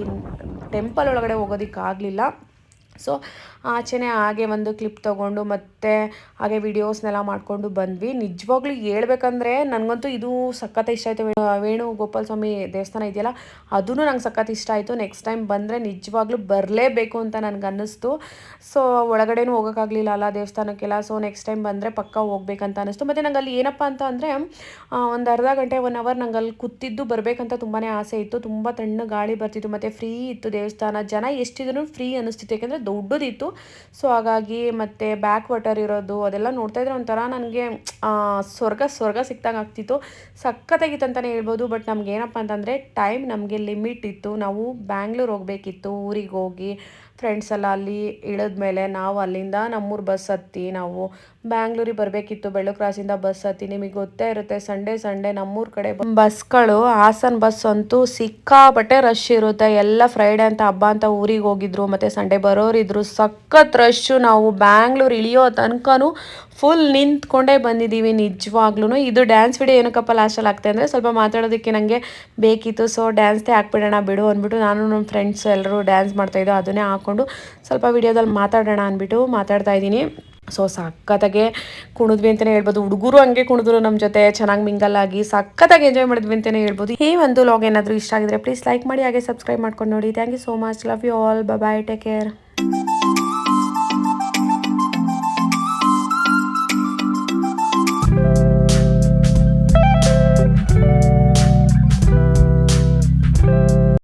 ಟೆಂಪಲ್ ಒಳಗಡೆ ಹೋಗೋದಕ್ಕಾಗಲಿಲ್ಲ. ಸೊ ಆಚೆನೇ ಹಾಗೆ ಒಂದು ಕ್ಲಿಪ್ ತೊಗೊಂಡು ಮತ್ತು ಹಾಗೆ ವಿಡಿಯೋಸ್ನೆಲ್ಲ ಮಾಡಿಕೊಂಡು ಬಂದ್ವಿ. ನಿಜವಾಗ್ಲೂ ಹೇಳ್ಬೇಕಂದ್ರೆ ನನಗಂತೂ ಇದು ಸಖತ್ ಇಷ್ಟ ಆಯಿತು. ವೇಣುಗೋಪಾಲ ಸ್ವಾಮಿ ದೇವಸ್ಥಾನ ಇದೆಯಲ್ಲ, ಅದೂ ನಂಗೆ ಸಖತ್ ಇಷ್ಟ ಆಯಿತು. ನೆಕ್ಸ್ಟ್ ಟೈಮ್ ಬಂದರೆ ನಿಜವಾಗ್ಲೂ ಬರಲೇಬೇಕು ಅಂತ ನನಗೆ ಅನ್ನಿಸ್ತು. ಸೊ ಒಳಗಡೆನೂ ಹೋಗೋಕ್ಕಾಗಲಿಲ್ಲ ಅಲ್ಲ ದೇವಸ್ಥಾನಕ್ಕೆಲ್ಲ. ಸೊ ನೆಕ್ಸ್ಟ್ ಟೈಮ್ ಬಂದರೆ ಪಕ್ಕ ಹೋಗ್ಬೇಕಂತ ಅನ್ನಿಸ್ತು. ಮತ್ತು ನಂಗೆ ಅಲ್ಲಿ ಏನಪ್ಪ ಅಂತ ಅಂದರೆ ಒಂದು ಅರ್ಧ ಗಂಟೆ 1 ಅವರ್ ನಂಗೆ ಅಲ್ಲಿ ಕೂತಿದ್ದು ಬರಬೇಕಂತ ತುಂಬಾ ಆಸೆ ಇತ್ತು. ತುಂಬ ತಣ್ಣ ಗಾಳಿ ಬರ್ತಿತ್ತು ಮತ್ತು ಫ್ರೀ ಇತ್ತು ದೇವಸ್ಥಾನ. ಜನ ಎಷ್ಟಿದ್ರು ಫ್ರೀ ಅನ್ನಿಸ್ತಿತ್ತು, ಯಾಕೆಂದರೆ ದೊಡ್ಡದಿತ್ತು. ಸೊ ಹಾಗಾಗಿ ಮತ್ತು ಬ್ಯಾಕ್ ವಾಟರ್ ಇರೋದು ಅದೆಲ್ಲ ನೋಡ್ತಾ ಇದ್ರೆ ಒಂಥರ ನನಗೆ ಸ್ವರ್ಗ ಸಿಕ್ದಂಗೆ ಆಗ್ತಿತ್ತು. ಸಖತ್ತಾಗಿತ್ತು ಅಂತಲೇ ಹೇಳ್ಬೋದು. ಬಟ್ ನಮ್ಗೆ ಏನಪ್ಪ ಅಂತಂದರೆ ಟೈಮ್ ನಮಗೆ ಲಿಮಿಟ್ ಇತ್ತು. ನಾವು ಬ್ಯಾಂಗ್ಳೂರ್ ಹೋಗಬೇಕಿತ್ತು. ಊರಿಗೆ ಹೋಗಿ ಫ್ರೆಂಡ್ಸ್ ಎಲ್ಲ ಅಲ್ಲಿ ಇಳಿದ್ಮೇಲೆ ನಾವು ಅಲ್ಲಿಂದ ನಮ್ಮೂರು ಬಸ್ ಹತ್ತಿ ನಾವು ಬ್ಯಾಂಗ್ಳೂರಿಗೆ ಬರಬೇಕಿತ್ತು. ಬೆಳ್ಳು ಕ್ರಾಸಿಂದ ಬಸ್ ಹತ್ತಿ. ನಿಮಗೆ ಗೊತ್ತೇ ಇರುತ್ತೆ ಸಂಡೇ ನಮ್ಮೂರ ಕಡೆ ಬಸ್ಗಳು ಹಾಸನ್ ಬಸ್ ಅಂತೂ ಸಿಕ್ಕಾಪಟ್ಟೆ ರಶ್ ಇರುತ್ತೆ. ಎಲ್ಲ ಫ್ರೈಡೇ ಅಂತ ಹಬ್ಬ ಅಂತ ಊರಿಗೆ ಹೋಗಿದ್ರು ಮತ್ತು ಸಂಡೇ ಬರೋರಿದ್ರು. ಸಖತ್ ರಶ್ಶು. ನಾವು ಬ್ಯಾಂಗ್ಳೂರು ಇಳಿಯೋ ತನಕನೂ ಫುಲ್ ನಿಂತ್ಕೊಂಡೇ ಬಂದಿದ್ದೀವಿ ನಿಜವಾಗ್ಲೂ. ಇದು ಡ್ಯಾನ್ಸ್ ವಿಡಿಯೋ ಏನಕ್ಕಪ್ಪ ಲಾಸ್ಟಲ್ಲಿ ಆಗ್ತಾಯಿದೆ ಅಂದರೆ ಸ್ವಲ್ಪ ಮಾತಾಡೋದಕ್ಕೆ ನನಗೆ ಬೇಕಿತ್ತು. ಸೊ ಡ್ಯಾನ್ಸ್ದೇ ಹಾಕ್ಬಿಡೋಣ ಬಿಡು ಅಂದ್ಬಿಟ್ಟು ನಾನು ನಮ್ಮ ಫ್ರೆಂಡ್ಸ್ ಎಲ್ಲರೂ ಡ್ಯಾನ್ಸ್ ಮಾಡ್ತಾಯಿದ್ದೋ, ಅದನ್ನೇ ಹಾಕ್ಕೊಂಡು ಸ್ವಲ್ಪ ವಿಡಿಯೋದಲ್ಲಿ ಮಾತಾಡೋಣ ಅಂದ್ಬಿಟ್ಟು ಮಾತಾಡ್ತಾ ಇದ್ದೀನಿ. ಸೊ ಸಖತ್ತಾಗೆ ಕುಣಿದ್ವಿ ಅಂತಲೇ ಹೇಳ್ಬೋದು. ಹುಡುಗರು ಹಂಗೆ ಕುಣಿದ್ರು ನಮ್ಮ ಜೊತೆ, ಚೆನ್ನಾಗಿ ಮಿಂಗಲ್ಲಾಗಿ ಸಖತ್ತಾಗಿ ಎಂಜಾಯ್ ಮಾಡಿದ್ವಿ ಅಂತಲೇ ಹೇಳ್ಬೋದು. ಈ ಒಂದು ವ್ಲಾಗ್ ಏನಾದರೂ ಇಷ್ಟ ಆಗಿದ್ರೆ ಪ್ಲೀಸ್ ಲೈಕ್ ಮಾಡಿ, ಹಾಗೆ ಸಬ್ಸ್ಕ್ರೈಬ್ ಮಾಡ್ಕೊಂಡು ನೋಡಿ. Thank you so much. Love you all. Bye, take care.